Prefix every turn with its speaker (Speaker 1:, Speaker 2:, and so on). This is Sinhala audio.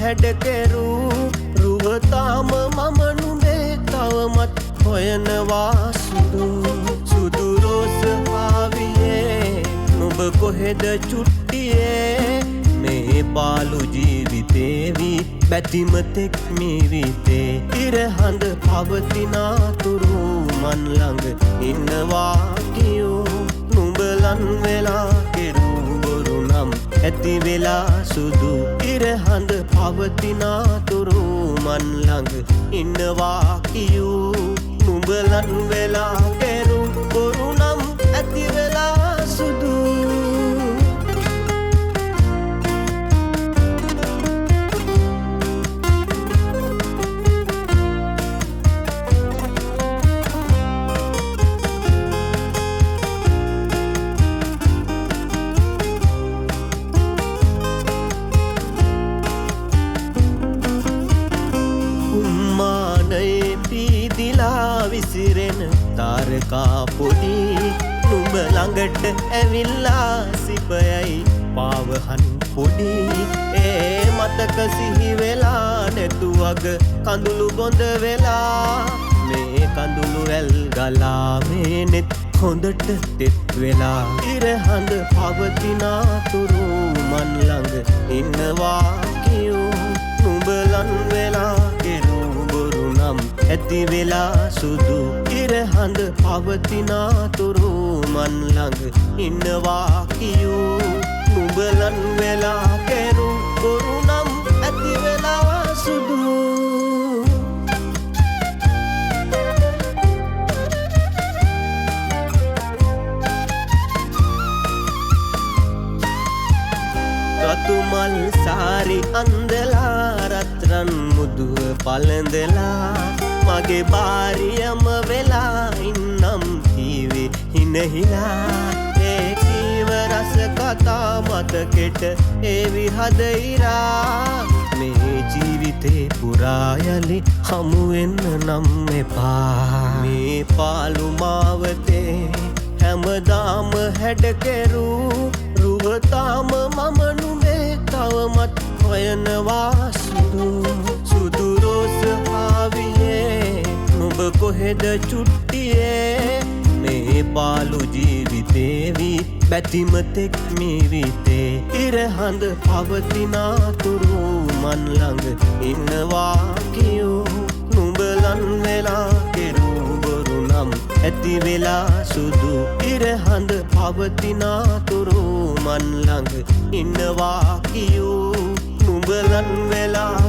Speaker 1: හැඩ කෙරු රුවතාම මම නුඹේ තවමත් හොයනවා සුදු රෝස ආවියේ නුඹ කොහෙද චුට්ටියේ මේ පාළු ජීවිතේවි බැතිමතෙක් මිරිතේ ඉරහඳ පවතිනාතුරු මන් ළඟ ඉන්නවා කියෝ නුඹලන් වෙලා කෙරු බොරු නම් ඇති වෙලා සුදු ඉරහඳ පවතිනාතුරු මන් ළඟ ඉන්නවා කියෝ නුඹලන් වෙලා කෙරු බොරු නම් ඇති වෙලා සුදු විසිරෙන තාරකා පොඩි නුඹ ළඟට ඇවිල්ලා සිපයයි පාවහන් පොඩි ඒ මතක සිහි වෙලා නැතුවග කඳුළු බොඳ වෙලා මේ කඳුළු වැල් ගලා මේ නෙත් හොඳට තෙත් වෙලා ඉරහඳ පවතිනාතුරු මන් ළඟ ඉන්නවා කියෝ නුඹලන් වෙලා කෙරු බොරු නම් ඇති වෙලා සුදු ඉරහඳ පවතිනාතුරු මන් ළඟ ඉන්නවා කියෝ නුඹලන් වෙලා කෙරු බොරු නම් ඇති වෙලා සුදු රතුමල් සාරි අන්දලා රත්රන් මුදුව පළඳලා මගේ බාරියම වෙලා ඉන්නම් කීවේ හිනහිලා ඒ කීව රස කතා මතකෙට ඒවි හදයිරා මේ ජීවිතේ පුරා යලි හමු වෙන්න නම් එපා මේ පාළු මාවතේ හැමදාම හැඩ කෙරු රුවතාම මම නුඹේ තවමත් හොයනවා සුදු රෝස ආවියේ නුඹ කොහෙද චුට්ටියේ මේ පාළු ජීවිතේවි බැතිමතෙක් මිරිතේ ඉරහඳ පවතිනාතුරු මන් ළඟ ඉන්නවා කියෝ නුඹලන් වෙලා කෙරු බොරු නම් ඇති වෙලා සුදු ඉරහඳ පවතිනාතුරු මන් ළඟ ඉන්නවා කියෝ නුඹලන් වෙලා